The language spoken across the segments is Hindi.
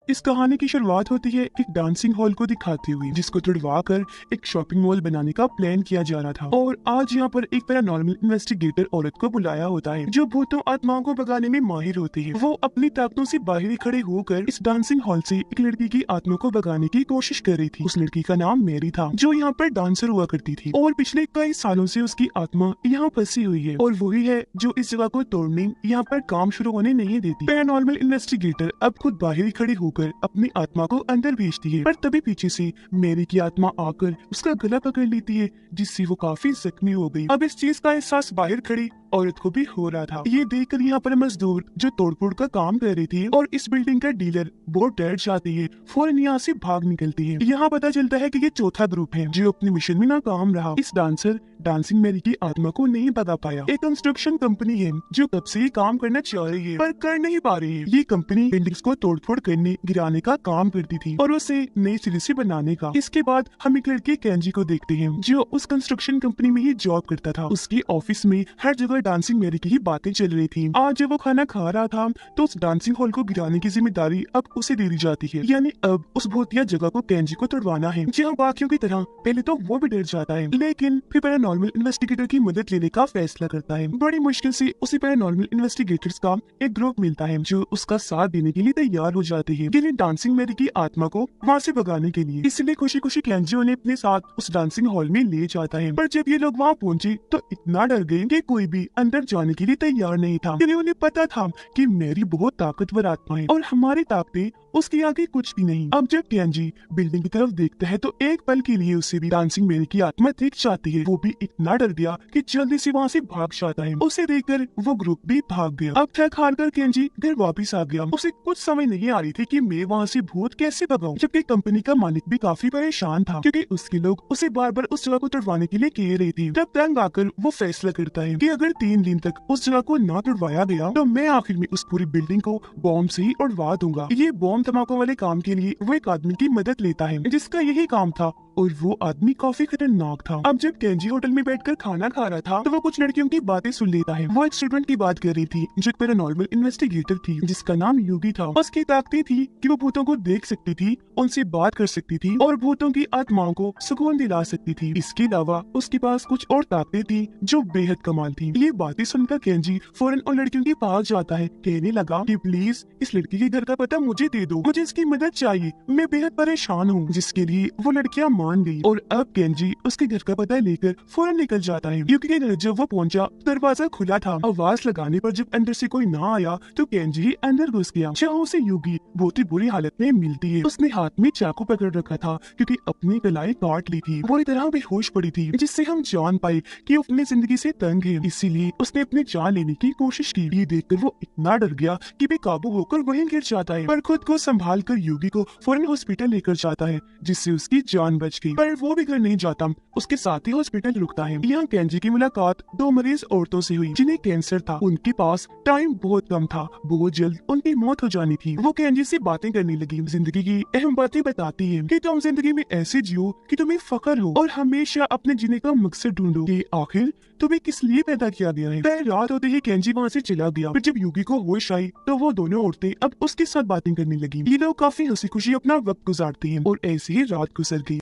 इस कहानी की शुरुआत होती है एक डांसिंग हॉल को दिखाते हुए, जिसको तुड़वा कर एक शॉपिंग मॉल बनाने का प्लान किया जा रहा था। और आज यहाँ पर एक पैरानॉर्मल इन्वेस्टिगेटर औरत को बुलाया होता है जो भूतों आत्माओं को भगाने में माहिर होती है। वो अपनी ताकतों से बाहर ही खड़े होकर इस डांसिंग हॉल से एक लड़की की आत्मा को भगाने की कोशिश कर रही थी। उस लड़की का नाम मेरी था, जो यहाँ पर डांसर हुआ करती थी और पिछले कई सालों से उसकी आत्मा यहाँ फंसी हुई है और वही है जो इस जगह को तोड़ने यहाँ पर काम शुरू होने नहीं देती। पैरानॉर्मल इन्वेस्टिगेटर अब खुद बाहर ही खड़ी होकर अपनी आत्मा को अंदर भेजती है, पर तभी पीछे से मेरी की आत्मा आकर उसका गला पकड़ लेती है, जिससे वो काफी जख्मी हो गई। अब इस चीज का एहसास बाहर खड़ी औरत को भी हो रहा था। ये देखकर यहाँ पर मजदूर जो तोड़फोड़ का काम कर रही थी और इस बिल्डिंग का डीलर बहुत डर जाती है, फौरन यहाँ से भाग निकलती है। यहाँ पता चलता है कि ये चौथा ग्रुप है जो अपने मिशन में नाकाम रहा। इस डांसर डांसिंग मेरी की आत्मा को नहीं बता पाया। एक कंस्ट्रक्शन कंपनी है जो कब से ही काम करना चाह रही है पर कर नहीं पा रही है। ये कंपनी बिल्डिंग्स को तोड़फोड़ करने गिराने का काम करती थी और उसे नए सिरे से बनाने का। इसके बाद हम एक लड़के केंजी को देखते हैं जो उस कंस्ट्रक्शन कंपनी में ही जॉब करता था। उसकी ऑफिस में हर जगह डांसिंग मेरी की ही बातें चल रही थी। आज जब वो खाना खा रहा था तो उस डांसिंग हॉल को गिराने की जिम्मेदारी अब उसे दे दी जाती है, यानी अब उस भूतिया जगह को केंजी को तोड़वाना है। जहाँ बाकियों की तरह पहले तो वो भी डर जाता है, लेकिन फिर पैरानॉर्मल इन्वेस्टिगेटर की मदद लेने का फैसला करता है। बड़ी मुश्किल से उसे पैरानॉर्मल इन्वेस्टिगेटर्स का एक ग्रुप मिलता है जो उसका साथ देने के लिए तैयार हो जाते हैं, यानी डांसिंग मेरी की आत्मा को वहाँ से भगाने के लिए। इसलिए खुशी खुशी केंजी उन्हें अपने साथ उस डांसिंग हॉल में ले जाता है। पर जब ये लोग वहाँ पहुँचे तो इतना डर गए कि कोई भी अंदर जाने के लिए तैयार नहीं था, क्योंकि उन्हें पता था कि मेरी बहुत ताकतवर आत्मा है और हमारी ताकतें उसके आगे कुछ भी नहीं। अब जब केंजी बिल्डिंग की तरफ देखता है तो एक पल के लिए उसे भी डांसिंग मेरी की आत्मा दिख जाती है। वो भी इतना डर गया कि जल्दी से वहाँ से भाग जाता है। उसे देखकर वो ग्रुप भी भाग गया। अब थक हार कर केंजी घर वापस आ गया। उसे कुछ समझ नहीं आ रही थी कि मैं वहाँ से भूत कैसे भगाऊं, जबकि कंपनी का मालिक भी काफी परेशान था क्योंकि उसके लोग उसे बार बार उस जगह को तोड़वाने के लिए कह रही थी। तब तंग आकर वो फैसला करता है कि अगर 3 दिन तक उस जगह को ना तोड़वाया गया तो मैं आखिर में उस पूरी बिल्डिंग को बॉम्ब से ही उड़वा दूंगा। ये बॉम्ब धमाकों वाले काम के लिए वो एक आदमी की मदद लेता है जिसका यही काम था और वो आदमी काफी खतरनाक था। अब जब केंजी होटल में बैठकर खाना खा रहा था तो वो कुछ लड़कियों की बातें सुन लेता है। वो एक स्टूडेंट की बात कर रही थी जो एक पैरानॉर्मल इन्वेस्टिगेटर थी जिसका नाम युगी था। उसकी ताकतें थी कि वो भूतों को देख सकती थी, उनसे बात कर सकती थी और भूतों की आत्माओं को सुकून दिला सकती थी। इसके अलावा उसके पास कुछ और ताकतें थी जो बेहद कमाल थी। ये बातें सुनकर केंजी फौरन उन लड़कियों के पास जाता है, कहने लगा कि प्लीज इस लड़की के घर का पता मुझे दे दो, मुझे इसकी मदद चाहिए, मैं बेहद परेशान हूँ। जिसके लिए वो लड़कियां मान गई और अब केंजी उसके घर का पता लेकर फौरन निकल जाता है। युगी के घर जब वो पहुंचा दरवाजा खुला था। आवाज लगाने पर जब अंदर से कोई ना आया तो केंजी ही अंदर घुस गया। जहाँ उसे युगी बहुत ही बुरी हालत में मिलती है। उसने हाथ में चाकू पकड़ रखा था क्योंकि अपनी कलाई काट ली थी। बुरी तरह बेहोश पड़ी थी, जिससे हम जान पाए कि वो अपनी जिंदगी से तंग है, इसीलिए उसने अपनी जान लेने की कोशिश की। ये देखकर वो इतना डर गया कि बेकाबू होकर वहीं गिर जाता है, पर खुद को संभाल कर युगी को फौरन हॉस्पिटल लेकर जाता है, जिससे उसकी जान बच गई। पर वो भी घर नहीं जाता, उसके साथ ही हॉस्पिटल रुकता है। यहाँ केंजी की मुलाकात 2 मरीज औरतों से हुई जिन्हें कैंसर था। उनके पास टाइम बहुत कम था, बहुत जल्द उनकी मौत हो जानी थी। वो केंजी से बातें करने लगी, जिंदगी की अहम बातें बताती है कि तुम जिंदगी में ऐसे जियो कि तुम्हें फख्र हो और हमेशा अपने जीने का मकसद ढूंढो कि आखिर तुम्हें किस लिए पैदा किया गया है। फिर रात होते ही केंजी वहाँ से चला गया। फिर जब युगी को होश आई तो वो दोनों औरतें अब उसके साथ बातें करने लगी। ये लोग काफी हंसी खुशी अपना वक्त गुजारती हैं और ऐसे ही रात गुजर गई।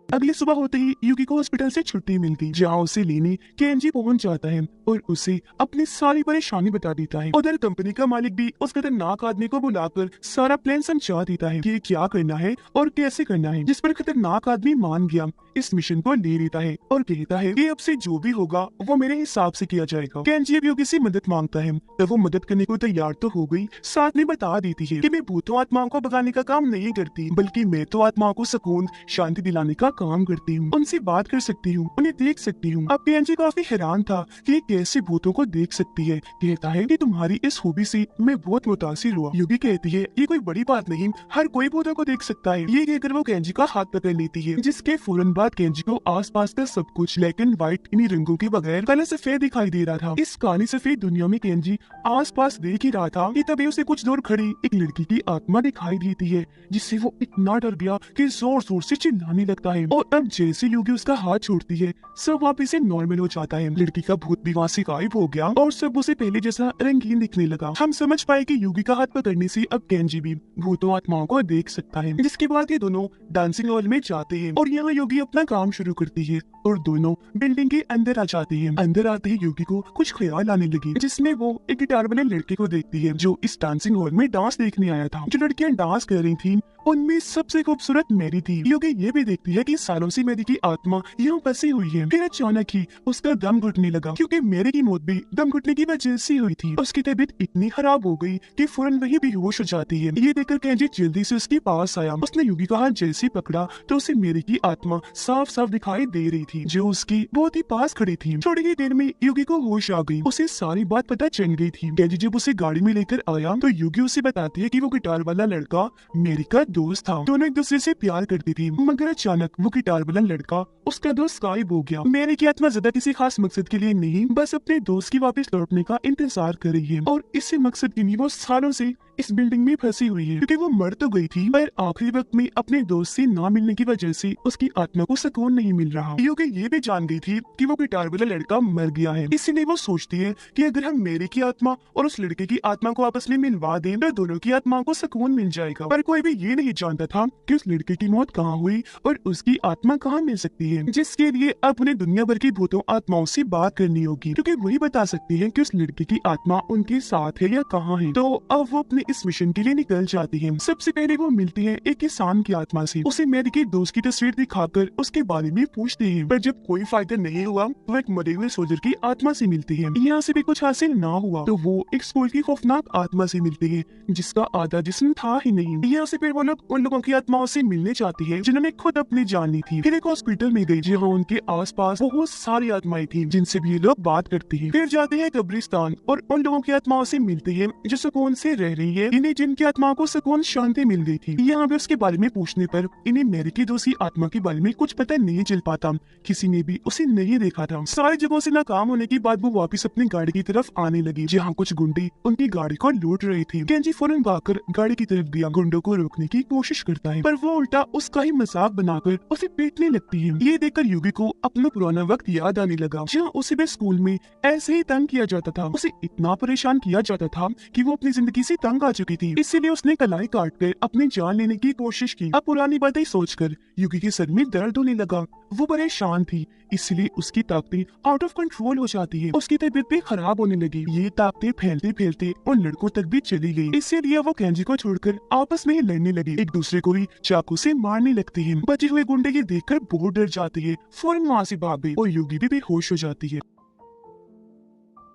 अगली सुबह होते ही युगी को हॉस्पिटल से छुट्टी मिलती, जहाँ उसे लेने केंजी पहुंच जाता है और उसे अपनी सारी परेशानी बता देता है। उधर कंपनी का मालिक भी उस खतरनाक आदमी को बुलाकर सारा प्लान समझा देता है कि क्या करना है और कैसे करना है, जिस पर खतरनाक आदमी मान गया, इस मिशन को ले लेता है और कहता है कि अब से जो भी होगा वो मेरे हिसाब से किया जाएगा। केंजी अब युगी से मदद मांगता है, तब वो मदद करने को तैयार तो हो गई, साथ में बता देती है कि मैं भूतों आत्माओं को भगाने का काम नहीं करती, बल्कि मैं तो आत्माओं को सुकून शांति दिलाने का काम करती हूँ, उनसे बात कर सकती हूँ, उन्हें देख सकती हूँ। अब केंजी काफी हैरान था कि ये कैसे भूतों को देख सकती है। कहता है कि तुम्हारी इस खूबी से मैं बहुत मुतासिर हुआ। युगी कहती है ये कोई बड़ी बात नहीं, हर कोई भूतों को देख सकता है। ये कहकर वो केंजी का हाथ पकड़ लेती है, जिसके फौरन बाद बाद केंजी को आसपास का सब कुछ ब्लैक एंड व्हाइट इन्हीं रंगों के बगैर काला सफेद दिखाई दे रहा था। इस काली सफेद दुनिया में केंजी आसपास देख ही रहा था कि तभी उसे कुछ दूर खड़ी एक लड़की की आत्मा दिखाई देती है, जिससे वो इतना डर गया कि जोर जोर से चिल्लाने लगता है। और अब जैसे युगी उसका हाथ छोड़ती है, सब वापस से नॉर्मल हो जाता है। लड़की का भूत भी वहाँ से गायब हो गया और सब उसे पहले जैसा रंगीन दिखने लगा। हम समझ पाए कि युगी का हाथ पकड़ने से अब केंजी भी भूतों आत्माओं को देख सकता है। जिसके बाद ये दोनों डांसिंग हॉल में जाते हैं और यहाँ युगी अपना काम शुरू करती है और दोनों बिल्डिंग के अंदर आ जाती है। अंदर आते ही युगी को कुछ ख्याल आने लगे, जिसमें वो एक गिटार वाले लड़के को देखती है जो इस डांसिंग हॉल में डांस देखने आया था। जो लड़कियां डांस कर रही थी उनमें सबसे खूबसूरत मेरी थी। युगी ये भी देखती है कि सालों से मेरी की आत्मा यहाँ फंसी हुई है। फिर अचानक ही उसका दम घुटने लगा, क्योंकि मेरी की मौत भी दम घुटने की वजह से हुई थी। उसकी तबीयत इतनी खराब हो गई कि फौरन वही बेहोश हो जाती है। ये देखकर केंजी जल्दी से उसके पास आया। उसने युगी का हाथ जैसे पकड़ा तो उसे मेरी की आत्मा साफ साफ दिखाई दे रही थी, जो उसकी बहुत ही पास खड़ी थी। थोड़ी ही देर में युगी को होश आ गई। उसे सारी बात पता चल गई थी। केंजी जब उसे गाड़ी में लेकर आया तो युगी उसे बताती है कि वो गिटार वाला लड़का मेरी का दोस्त था। दोनों एक दूसरे से प्यार करती थी, मगर अचानक वो गिटार वाला लड़का उसका दोस्त गायब हो गया। मेरी की आत्मा ज्यादा किसी खास मकसद के लिए नहीं, बस अपने दोस्त की वापस लौटने का इंतजार कर रही है और इसी मकसद के लिए वो सालों से इस बिल्डिंग में फंसी हुई है, क्योंकि वो मर तो गई थी पर आखिरी वक्त में अपने दोस्त से ना मिलने की वजह से उसकी आत्मा को सुकून नहीं मिल रहा। युगी ये भी जान गई थी कि वो गिटार वाला लड़का मर गया है, इसीलिए वो सोचती है कि अगर हम मेरी की आत्मा और उस लड़के की आत्मा को आपस में मिलवा दें तो दोनों की आत्माओं को सुकून मिल जाएगा। पर कोई भी ये नहीं जानता था कि उस लड़के की मौत कहाँ हुई और उसकी आत्मा कहाँ मिल सकती है, जिसके लिए अब उन्हें दुनिया भर की भूतों आत्माओं से बात करनी होगी, क्योंकि वही बता सकती है कि उस लड़के की आत्मा उनके साथ है या कहाँ है। तो अब वो अपने इस मिशन के लिए निकल जाती है। सबसे पहले वो मिलती है एक किसान की आत्मा से। उसे मेरी के दोस्त की तस्वीर दिखाकर उसके बारे में पूछती है, पर जब कोई फायदा नहीं हुआ वो एक मरे हुए सोल्जर की आत्मा से मिलती है। यहाँ से भी कुछ हासिल ना हुआ तो वो एक स्कूल की खौफनाक आत्मा से मिलती है जिसका आधा जिस्म था ही नहीं। यहाँ से फिर वो लोग उन लोगों की आत्माओं से मिलने चाहती है जिन्होंने खुद अपनी जान ली थी। फिर एक हॉस्पिटल में गई जहाँ उनके आसपास बहुत सारी आत्माएं थी जिनसे भी ये लोग बात करते हैं। फिर जाते हैं कब्रिस्तान और उन लोगों की आत्माओं से मिलते हैं जो सुकून से रह रही है, इन्हें जिनकी आत्माओं को सुकून शांति मिल गई थी। यहाँ भी उसके बारे में पूछने पर इन्हें मेरी की दूसरी आत्मा के बारे में कुछ पता नहीं चल पाता, किसी ने भी उसे नहीं देखा था। सारी जगहों से नाकाम होने के बाद वो वापस अपनी गाड़ी की तरफ आने लगी जहाँ कुछ गुंडे उनकी गाड़ी को लूट रहे थे। केंजी फौरन भागकर गाड़ी की तरफ गया, गुंडों को रोकने की कोशिश करता है पर वो उल्टा उसका ही मजाक बनाकर उसे पीटने लगती है। ये देखकर युगी को अपना पुराना वक्त याद आने लगा जहाँ उसे भी स्कूल में ऐसे ही तंग किया जाता था। उसे इतना परेशान किया जाता था कि वो अपनी जिंदगी से तंग आ चुकी थी, इसीलिए उसने कलाई काटकर अपनी जान लेने की कोशिश की। अब पुरानी बातें सोचकर युगी के सर में दर्द होने लगा। वो परेशान थी, इसलिए उसकी ताकतें आउट ऑफ कंट्रोल हो जाती है। उसकी तबीयत भी खराब होने लगी। ये ताकतें फैलते फैलते उन लड़कों तक भी चली गई, इसीलिए वो केंजी को छोड़कर आपस में ही लड़ने लगी, एक दूसरे को ही चाकू से मारने लगती है। बचे हुए गुंडे ये देखकर बहुत डर जाती है, फौरन वहाँ से भाग गई और युगी भी बेहोश हो जाती है।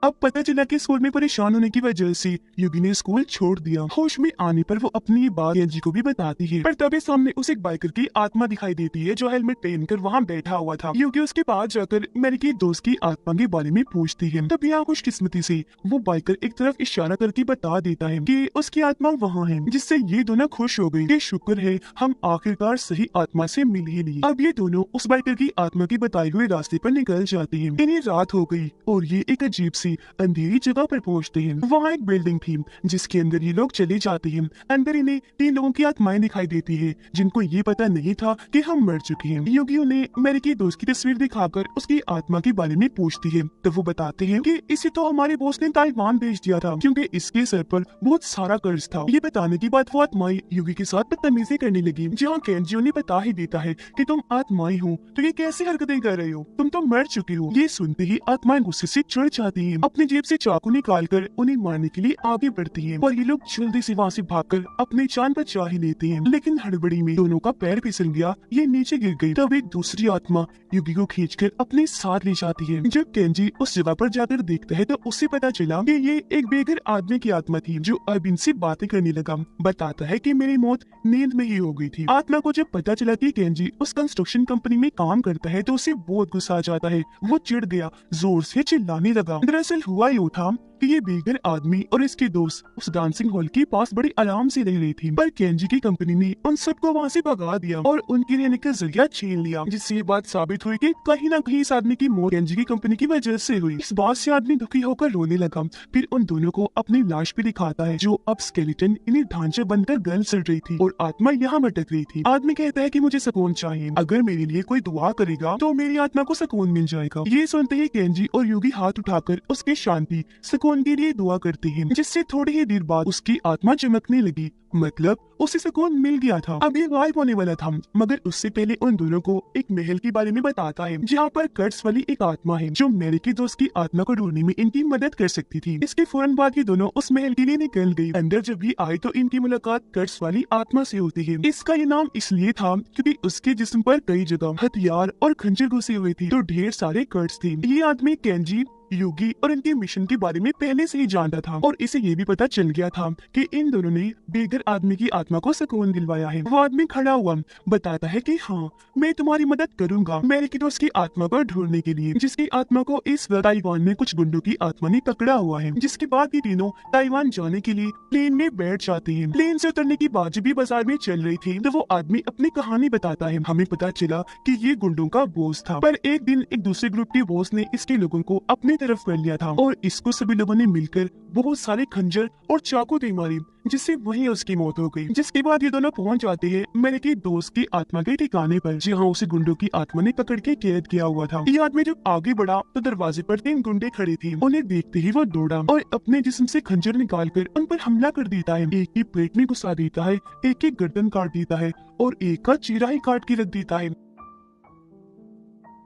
अब पता चला कि स्कूल में परेशान होने की वजह से युगी ने स्कूल छोड़ दिया। होश में आने पर वो अपनी ये बात केंजी को भी बताती है, पर तभी सामने उसे एक बाइकर की आत्मा दिखाई देती है जो हेलमेट पहनकर वहाँ बैठा हुआ था। युगी उसके पास जाकर मेरी की दोस्त की आत्मा के बारे में पूछती है। तब यहाँ खुशकिस्मती से वो बाइकर एक तरफ इशारा करके बता देता है कि उसकी आत्मा वहाँ है, जिससे ये दोनों खुश हो गई कि शुक्र है हम आखिरकार सही आत्मा से मिल ही लिए। अब ये दोनों उस बाइकर की आत्मा के बताए हुए रास्ते पर निकल जाते हैं। इन्हें रात हो गई और ये एक अजीब सी अंधेरी जगह पर पहुंचते हैं। वहाँ एक बिल्डिंग थी जिसके अंदर ये लोग चले जाते हैं। अंदर इन्हें 3 लोगों की आत्माएं दिखाई देती है जिनको ये पता नहीं था कि हम मर चुके हैं। युगी उन्हें मेरी की दोस्त की तस्वीर दिखाकर उसकी आत्मा के बारे में पूछती है, तो वो बताते हैं कि इसे तो हमारे बॉस ने ताइवान भेज दिया था क्योंकि इसके सर पर बहुत सारा कर्ज था। ये बताने के बाद वो आत्माएं युगी के साथ बदतमीजी करने लगी, जहाँ केंजी उन्हें बता ही देता है कि तुम आत्माएं हो तो ये कैसी हरकतें कर रहे हो, तुम तो मर चुके हो। ये सुनते ही आत्माएं गुस्से से चढ़ जाती है, अपनी जेब से चाकू निकालकर उन्हें मारने के लिए आगे बढ़ती हैं। और ये लोग जल्दी से वहाँ से भागकर अपनी जान बचा ही लेते हैं, लेकिन हड़बड़ी में दोनों का पैर फिसल गया, ये नीचे गिर गई। तब एक दूसरी आत्मा युगी को खींचकर अपने साथ ले जाती है। जब केंजी उस जगह पर जाकर देखता है तो उसे पता चला कि ये एक बेघर आदमी की आत्मा थी जो अब इनसे बातें करने लगा। बताता है कि मेरी मौत नींद में ही हो गई थी। आत्मा को जब पता चला कि केंजी उस कंस्ट्रक्शन कंपनी में काम करता है तो उसे बहुत गुस्सा आ जाता है। वो चिढ़ गया, जोर से चिल्लाने लगा। दरअसल हुआ यूं था कि ये बेघर आदमी और इसके दोस्त उस डांसिंग हॉल के पास बड़े आराम से रह रही थी, पर केंजी की कंपनी ने उन सबको वहाँ से भगा दिया और उनके रहने का जरिया छीन लिया, जिससे ये बात साबित हुई कि कहीं ना कहीं इस आदमी की मौत केंजी की कंपनी की वजह से हुई। इस बात से आदमी दुखी होकर रोने लगा। फिर उन दोनों को अपनी लाश भी दिखाता है, जो अब स्केलेटन इन्हें ढांचे बनकर गल सड़ रही थी और आत्मा यहाँ भटक रही थी। आदमी कहता है कि मुझे सुकून चाहिए, अगर मेरे लिए कोई दुआ करेगा तो मेरी आत्मा को सुकून मिल जाएगा। ये सुनते ही केंजी और युगी हाथ उठाकर उसके शांति सुकून के लिए दुआ करते हैं, जिससे थोड़ी ही देर बाद उसकी आत्मा चमकने लगी। मतलब उसे सुकून मिल गया था। अब ये गायब होने वाला था, मगर उससे पहले उन दोनों को एक महल के बारे में बताता है, जहाँ पर कर्ट्स वाली एक आत्मा है जो मेरी के दोस्त की आत्मा को ढूंढने में इनकी मदद कर सकती थी। इसके फौरन बाद ये दोनों उस महल के लिए निकल गई। अंदर जब ये आई तो इनकी मुलाकात कर्ट्स वाली आत्मा से होती है। इसका ये नाम इसलिए था क्योंकि उसके जिस्म पर कई जगह हथियार और खंजर घुसे हुए थे, तो ढेर सारे कर्ट्स थे। ये आदमी केंजी, युगी और इनके मिशन के बारे में पहले से ही जानता था और इसे ये भी पता चल गया था कि इन दोनों ने बेघर आदमी की आत्मा को सुकून दिलवाया है। वो आदमी खड़ा हुआ बताता है कि हाँ, मैं तुम्हारी मदद करूंगा मेरे की दोस्त की आत्मा को ढूंढने के लिए, जिसकी आत्मा को इस वक्त ताइवान में कुछ गुंडों की आत्मा ने पकड़ा हुआ है। जिसके बाद ये तीनों ताइवान जाने के लिए प्लेन में बैठ जाते हैं। प्लेन से उतरने के बाद जब भी बाजार में चल रही थी तो वो आदमी अपनी कहानी बताता है। हमें पता चला कि ये गुंडों का बॉस था, पर एक दिन एक दूसरे ग्रुप के बॉस ने इसके लोगों को अपनी तरफ कर लिया था और इसको सभी लोगों ने मिलकर बहुत सारे खंजर और चाकू दे मारी, जिससे वहीं उसकी मौत हो गई। जिसके बाद ये दोनों पहुंच जाते हैं मेरे के दोस्त की आत्मा के ठिकाने पर, जहाँ उसे गुंडों की आत्मा ने पकड़ के कैद किया हुआ था। ये आदमी जब आगे बढ़ा तो दरवाजे पर 3 गुंडे खड़े थे। उन्हें देखते ही वो दौड़ा और अपने जिस्म से खंजर निकालकर उन पर हमला कर देता है। एक की पेट में घुसा देता है, एक की गर्दन काट देता है और एक का चीरा ही काट के रख देता है।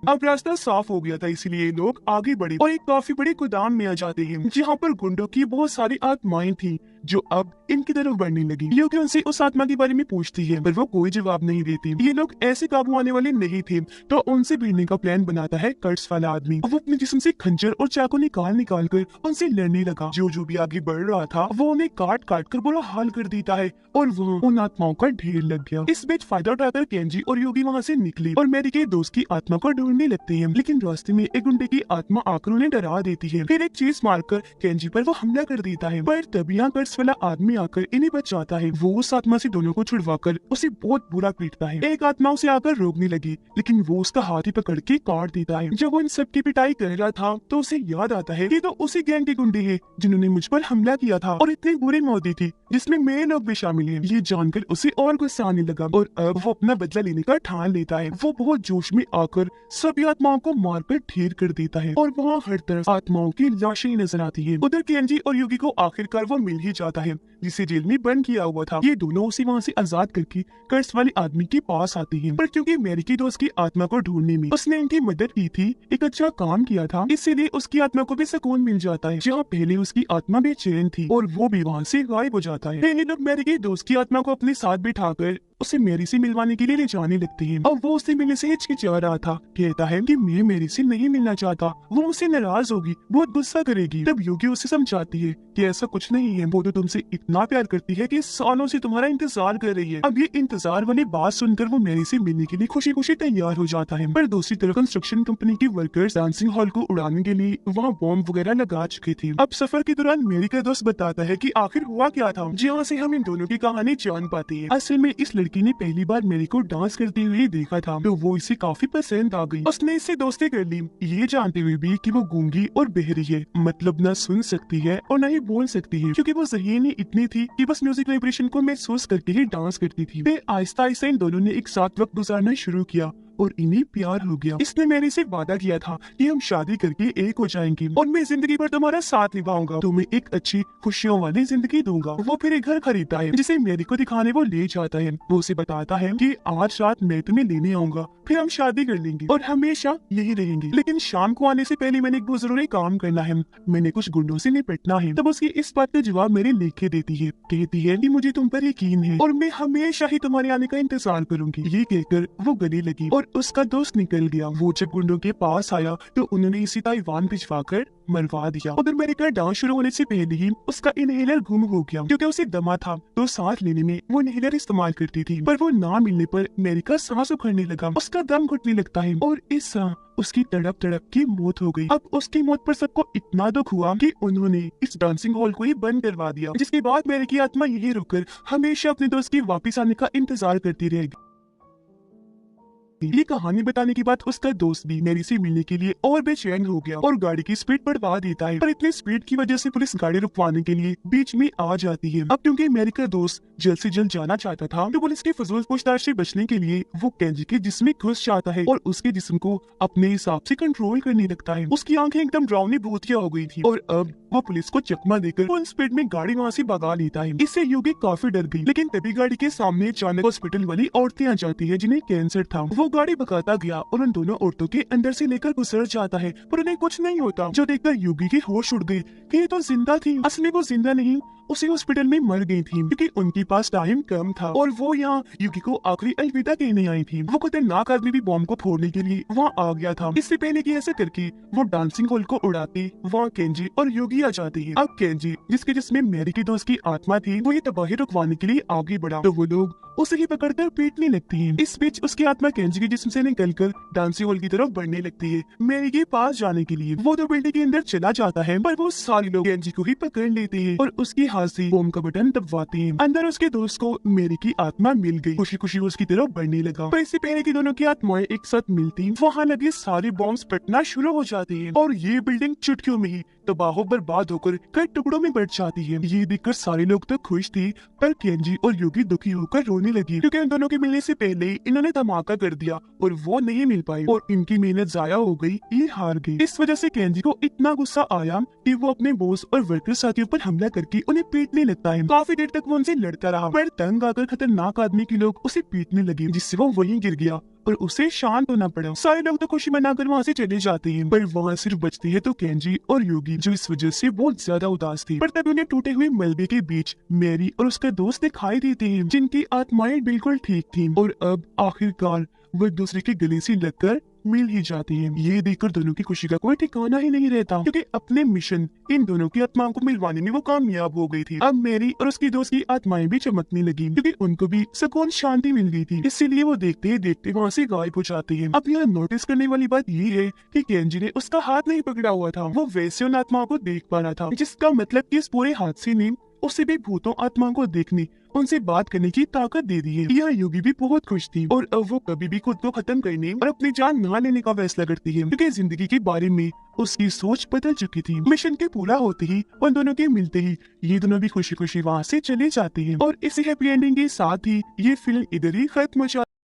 अब रास्ता साफ हो गया था, इसलिए लोग आगे बढ़े और एक काफी बड़े गोदाम में आ जाते हैं, जहाँ पर गुंडों की बहुत सारी आत्माएं थी जो अब इनकी तरफ बढ़ने लगी। योगी उनसे उस आत्मा के बारे में पूछती है, पर वो कोई जवाब नहीं देती। ये लोग ऐसे काबू आने वाले नहीं थे, तो उनसे भिड़ने का प्लान बनाता है कर्ट्स वाला आदमी। वो अपने जिस्म से खंजर और चाकू निकाल कर उनसे लड़ने लगा। जो भी आगे बढ़ रहा था वो उन्हें काट काट कर बुरा हाल कर देता है और वो उन आत्माओं का ढेर लग गया। इस बीच फायदा उठाकर केंजी और योगी वहाँ से निकले और मेरी के दोस्त की आत्मा को ढूंढने लगते हैं, लेकिन रास्ते में एक गुंडे की आत्मा आकर उन्हें डरा देती है। फिर एक चीज मारकर केंजी पर वो हमला कर देता है, पर तभी यहाँ कर्ट्स वाला आदमी आकर इन्हें बचाता है। वो उस आत्मा से दोनों को छुड़वाकर उसे बहुत बुरा पीटता है। एक आत्मा उसे आकर रोकने लगी, लेकिन वो उसका हाथ ही पकड़ के काट देता है। जब वो इन सब की पिटाई कर रहा था तो उसे याद आता है कि तो उसी गैंग के गुंडे हैं जिन्होंने मुझ पर हमला किया था और इतनी बुरी मौत दी थी, जिसमें मेरे लोग भी शामिल हैं। ये जानकर उसे और गुस्सा आने लगा और अब वो अपना बदला लेने का ठान लेता है। वो बहुत जोश में आकर सभी आत्माओं को मारकर ढेर कर देता है और वहाँ हर तरफ आत्माओं की लाशें नजर आती है। उधर केंजी और युगी को आखिरकार वो मिल ही जाता है, जिसे जेल में बंद किया हुआ था। ये दोनों उसे वहाँ से आजाद करके कर्ट्स वाले आदमी के पास आते हैं, पर क्योंकि मेरी की दोस्त की आत्मा को ढूंढने में उसने इनकी मदद की थी, एक अच्छा काम किया था, इसीलिए उसकी आत्मा को भी सुकून मिल जाता है। जहाँ पहले उसकी आत्मा बेचैन थी और वो भी वहाँ से गायब हो जाता है। ये लोग मेरी की दोस्त की आत्मा को अपने साथ बिठाकर उसे मेरी से मिलवाने के लिए ले जाने लगते हैं और वो उससे मिलने से हिचकिचा रहा था। कहता है कि मैं मेरी से नहीं मिलना चाहता, वो मुझसे नाराज होगी, बहुत गुस्सा करेगी। तब योगी उसे समझाती है कि ऐसा कुछ नहीं है, वो तो तुमसे इतना प्यार करती है कि सालों से तुम्हारा इंतजार कर रही है। अब ये इंतजार वाली बात सुनकर वो मेरी से मिलने के लिए खुशी खुशी तैयार हो जाता है। पर दूसरी तरफ कंस्ट्रक्शन कंपनी के वर्कर्स डांसिंग हॉल को उड़ाने के लिए वहाँ बॉम्ब वगैरह लगा चुके थे। अब सफर के दौरान मेरी का दोस्त बताता है कि आखिर हुआ क्या था, जहाँ से हम इन दोनों की कहानी जान पाती है। असल में इस लड़की ने पहली बार मेरी को डांस करते हुए देखा था, तो वो इसे काफी पसंद आ गई। उसने इससे दोस्ती कर ली, ये जानते हुए भी कि वो गूंगी और बहरी है, मतलब न सुन सकती है और न ही बोल सकती है, क्योंकि वो ज़हीनी इतनी थी कि बस म्यूजिक वाइब्रेशन को महसूस करके ही डांस करती थी। फिर आहिस्ता आहिस्ता इन दोनों ने एक साथ वक्त गुजारना शुरू किया और इन्हें प्यार हो गया। इसने मेरे से वादा किया था कि हम शादी करके एक हो जाएंगे और मैं जिंदगी भर तुम्हारा साथ निभाऊंगा, तुम्हें एक अच्छी खुशियों वाली जिंदगी दूंगा। वो फिर एक घर खरीदता है, जिसे मेरी को दिखाने वो ले जाता है। वो उसे बताता है कि आज रात मैं तुम्हें लेने आऊंगा, फिर हम शादी कर लेंगे और हमेशा यही रहेंगे। लेकिन शाम को आने से पहले मैंने एक बहुत जरूरी काम करना है, मैंने कुछ गुंडों से निपटना है। तब उसकी इस बात का जवाब मेरे लिखे देती है, कहती है कि मुझे तुम पर यकीन है और मैं हमेशा ही तुम्हारे आने का इंतजार करूंगी। ये कहकर वो गले लगी और और उसका दोस्त निकल गया। वो जब गुंडों के पास आया तो उन्होंने इसी ताइवान भिजवाकर मरवा दिया। उधर मेरिका डांस शुरू होने से पहले ही उसका इनहेलर गुम हो गया क्योंकि उसे दमा था, तो सांस लेने में वो इनहेलर इस्तेमाल करती थी, पर वो ना मिलने पर मेरिका सांस उखड़ने लगा, उसका दम घुटने लगता है और इस तरह उसकी तड़प तड़प की मौत हो गई। अब उसकी मौत पर सबको इतना दुख हुआ कि उन्होंने इस डांसिंग हॉल को ही बंद करवा दिया, जिसके बाद मेरी की आत्मा यही रुककर हमेशा अपने दोस्त के वापिस आने का इंतजार करती रहेगी। ये कहानी बताने के बाद उसका दोस्त भी मेरी से मिलने के लिए और बेचैन हो गया और गाड़ी की स्पीड बढ़वा देता है, पर इतनी स्पीड की वजह से पुलिस गाड़ी रुकवाने के लिए बीच में आ जाती है। अब क्योंकि मेरी का दोस्त जल्द से जल्द जाना चाहता था, तो पुलिस के फजूल पूछताछ से बचने के लिए वो केंजी के जिस्म में घुस जाता है और उसके जिस्म को अपने हिसाब से कंट्रोल करने लगता है। उसकी आंखें एकदम डरावनी भूतिया हो गई थी और अब वो पुलिस को चकमा देकर फुल स्पीड में गाड़ी वहाँ से भगा लेता है। इससे योगी काफी डर गई, लेकिन तभी गाड़ी के सामने अचानक हॉस्पिटल वाली औरतें आ जाती है जिन्हें कैंसर था। वो गाड़ी भगाता गया और उन दोनों औरतों के अंदर से लेकर गुजर जाता है, पर उन्हें कुछ नहीं होता। जो देखकर योगी के होश उड़ गए कि ये तो जिंदा थी। असली वो जिंदा नहीं, उसी हॉस्पिटल में मर गई थी क्योंकि उनके पास टाइम कम था और वो यहाँ युगी को आखिरी अलविदा कहने आई थी। वो खतरनाक आदमी भी बॉम्ब को फोड़ने के लिए वहाँ आ गया था। इससे पहले कि ऐसा करके वो डांसिंग हॉल को उड़ाते, वहाँ केंजी और योगी आ जाती है। अब केंजी, जिसके जिसमें मेरी की दोस्त की आत्मा थी, वो ये तबाही रुकवाने के लिए आगे बढ़ा, तो वो लोग उसे ही पकड़कर पीटने लगती है। इस बीच उसकी आत्मा केंजी के जिस्म से निकलकर डांसिंग हॉल की तरफ बढ़ने लगती है मेरी के पास जाने के लिए। वो तो बिल्डिंग के अंदर चला जाता है, पर वो सारे लोग केंजी को ही पकड़ लेते हैं और उसके हाथ से बॉम्ब का बटन दबाते हैं। अंदर उसके दोस्त को मेरी की आत्मा मिल गई, खुशी खुशी उसकी तरफ बढ़ने लगा। पर इससे पहले कि दोनों की आत्माएं एक साथ मिलती, वहाँ लगे सारे बॉम्ब फटना शुरू हो जाते हैं और ये बिल्डिंग चुटकियों में ही तबाह बर्बाद होकर कई टुकड़ों में बढ़ जाती है। ये देखकर सारे लोग तो खुश थे, पर केंजी और योगी दुखी होकर रोने लगी क्योंकि उन दोनों के मिलने से पहले इन्होंने धमाका कर दिया और वो नहीं मिल पाए और इनकी मेहनत जाया हो गई, ये हार गए। इस वजह से केंजी को इतना गुस्सा आया कि वो अपने बॉस और वर्कर साथियों पर हमला करके उन्हें पीटने लगता है। काफी देर तक वो उनसे लड़ता रहा, पर तंग आकर खतरनाक आदमी के लोग उसे पीटने लगे, जिससे वो वहीं गिर गया और उसे शांत होना पड़ा। सारे लोग तो खुशी मनाकर वहाँ से चले जाते हैं, पर वहाँ सिर्फ बचती है तो केंजी और योगी, जो इस वजह से बहुत ज्यादा उदास थी। पर तभी उन्हें टूटे हुए मलबे के बीच मेरी और उसका दोस्त दिखाई देते हैं, जिनकी आत्माएं बिल्कुल ठीक थी और अब आखिरकार वो एक दूसरे के गले से लगकर मिल ही जाती हैं। ये देखकर दोनों की खुशी का कोई ठिकाना ही नहीं रहता क्योंकि अपने मिशन इन दोनों की आत्माओं को मिलवाने में वो कामयाब हो गई थी। अब मेरी और उसकी दोस्त की आत्माएं भी चमकने लगी क्योंकि उनको भी सुकून शांति मिल गई थी। इसीलिए वो देखते ही देखते वहाँ से गायब हो जाती है। अब यहाँ नोटिस करने वाली बात ये है कि केंजी ने उसका हाथ नहीं पकड़ा हुआ था, वो वैसे उन आत्माओं को देख पा रहा था, जिसका मतलब कि इस पूरे हादसे ने उसे भी भूतों आत्माओं को देखने, उनसे बात करने की ताकत दे दी है। यह योगी भी बहुत खुश थी और अब वो कभी भी खुद को खत्म करने और अपनी जान न लेने का फैसला करती है क्योंकि जिंदगी के बारे में उसकी सोच बदल चुकी थी। मिशन के पूरा होते ही उन दोनों के मिलते ही ये दोनों भी खुशी खुशी वहाँ से चले जाते हैं और इसी हैप्पी एंडिंग के साथ ही ये फिल्म इधर ही खत्म हो जाती है।